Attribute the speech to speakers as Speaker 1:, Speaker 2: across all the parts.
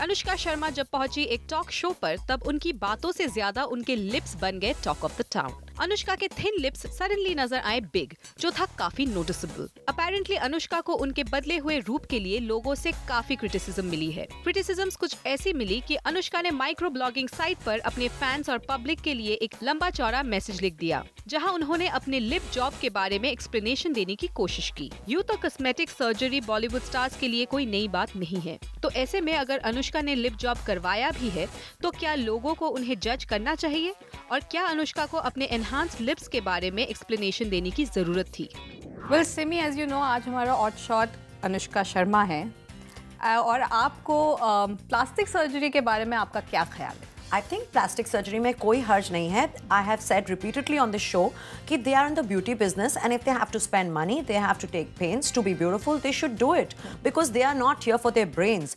Speaker 1: अनुष्का शर्मा जब पहुंची एक टॉक शो पर तब उनकी बातों से ज्यादा उनके लिप्स बन गए talk of the town. Anushka के थिन लिप्स सडनली नजर आए बिग, जो था काफी नोटिसेबल। अपेरेंटली अनुष्का को उनके बदले हुए रूप के लिए लोगों से काफी क्रिटिसिज्म मिली है। क्रिटिसिज्म्स कुछ ऐसी मिली कि अनुष्का ने माइक्रो ब्लॉगिंग साइट पर अपने फैंस और पब्लिक के लिए एक लंबा चौड़ा मैसेज लिख दिया, जहां उन्होंने अपने लिप जॉब के बारे में एक्सप्लेनेशन देने की कोशिश की। यूं तो कॉस्मेटिक सर्जरी बॉलीवुड स्टार्स के लिए कोई नई बात नहीं है, तो ऐसे में अगर अनुष्का ने लिप जॉब करवाया भी है तो क्या लोगों को उन्हें जज करना चाहिए, और क्या अनुष्का को अपने एनहांस्ड लिप्स के बारे में एक्सप्लेनेशन देने की जरूरत थी?
Speaker 2: Well Simi, as you know, आज हमारा ऑट शॉट अनुष्का शर्मा है और आपको प्लास्टिक सर्जरी के बारे में आपका क्या ख्याल है?
Speaker 3: I think plastic surgery में कोई हर्ज नहीं है. I have said repeatedly on this show कि they are in the beauty business and if they have to spend money, they have to take pains to be beautiful, they should do it because they are not here for their brains.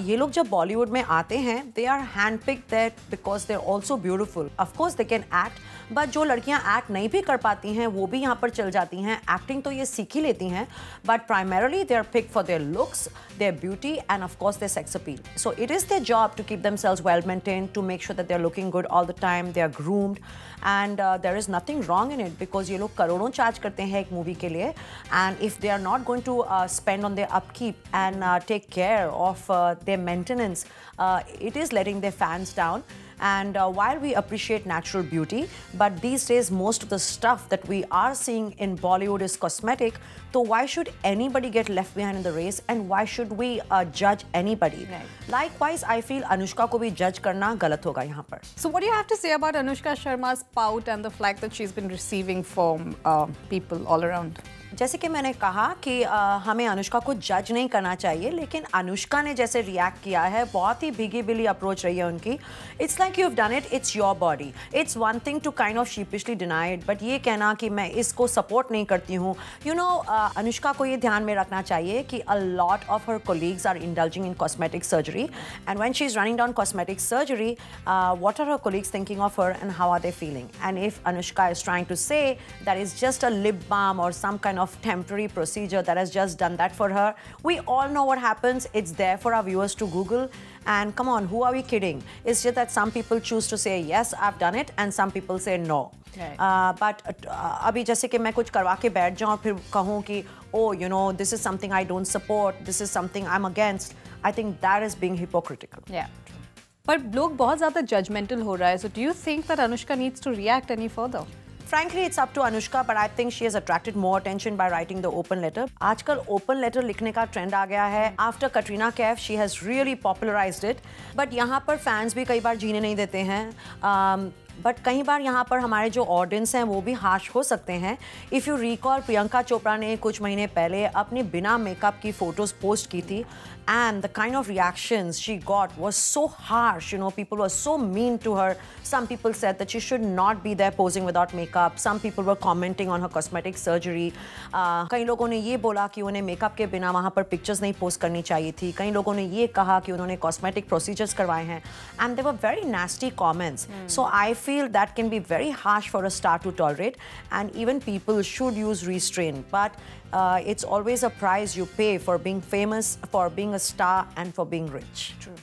Speaker 3: ये लोग जब बॉलीवुड में आते हैं, they are handpicked there because they're also beautiful. Of course they can act, but जो लड़कियां act नहीं भी कर पाती हैं, वो भी यहाँ पर चल जाती हैं. एक्टिंग तो ये सीख ही लेती हैं, but primarily they are picked for their looks, their beauty, and of course their sex appeal. So it is their job to keep themselves well maintained, to make sure that they're looking good all the time, they are groomed, and there is nothing wrong in it because ये लोग करोड़ों charge करते हैं एक movie के लिए, and if they are not going to spend on their upkeep and take care of their maintenance, it is letting their fans down. And while we appreciate natural beauty, but these days most of the stuff that we are seeing in Bollywood is cosmetic, so why should anybody get left behind in the race and why should we judge anybody?
Speaker 2: Right.
Speaker 3: Likewise, I feel Anushka को भी judge करना गलत होगा यहाँ पर.
Speaker 2: So what do you have to say about Anushka Sharma's pout and the flack that she's been receiving from people all around?
Speaker 3: जैसे कि मैंने कहा कि हमें अनुष्का को जज नहीं करना चाहिए, लेकिन अनुष्का ने जैसे रिएक्ट किया है, बहुत ही भीगी बिली अप्रोच रही है उनकी. It's like you have done it, it's your body. It's one thing to kind of sheepishly deny it, but ये कहना कि मैं इसको सपोर्ट नहीं करती हूँ, यू नो, अनुष्का को ये ध्यान में रखना चाहिए कि a lot of her colleagues are indulging in cosmetic surgery, and when she is running down cosmetic surgery, what are her colleagues thinking of her and how are they feeling? And if Anushka is trying to say that is just a lip balm और some kind of temporary procedure that has just done that for her, we all know what happens. It's there for our viewers to Google, and come on, who are we kidding? It's just that some people choose to say yes, I've done it, and some people say no.
Speaker 2: Right.
Speaker 3: But अभी जैसे कि मैं कुछ करवा के बैठ जाऊँ और फिर कहूँ कि oh, you know, this is something I don't support, this is something I'm against, I think that is being hypocritical.
Speaker 2: Yeah. पर लोग बहुत ज़्यादा judgmental हो रहा है. So do you think that Anushka needs to react any further?
Speaker 3: Frankly, it's up to Anushka, but I think she has attracted more attention by writing the open letter. आजकल open letter लिखने का trend आ गया है. After Katrina Kaif, she has really popularized it. But यहाँ पर fans भी कई बार जीने नहीं देते हैं. बट कई बार यहाँ पर हमारे जो ऑडियंस हैं वो भी हार्श हो सकते हैं. If you recall, Priyanka Chopra ने कुछ महीने पहले अपनी बिना मेकअप की फ़ोटोज़ पोस्ट की थी, and the kind of reactions she got was so harsh. You know, people were so mean to her. Some people said that she should not be there posing without makeup. Some people were commenting on her cosmetic surgery. कई लोगों ने ये बोला कि उन्हें makeup के बिना वहाँ पर पिक्चर्स नहीं पोस्ट करनी चाहिए थी. कई लोगों ने ये कहा कि उन्होंने कॉस्मेटिक प्रोसीजर्स करवाए हैं. And they were very nasty comments. So I feel that can be very harsh for a star to tolerate, and even people should use restraint. But it's always a price you pay for being famous, for being a star, and for being rich.
Speaker 2: True.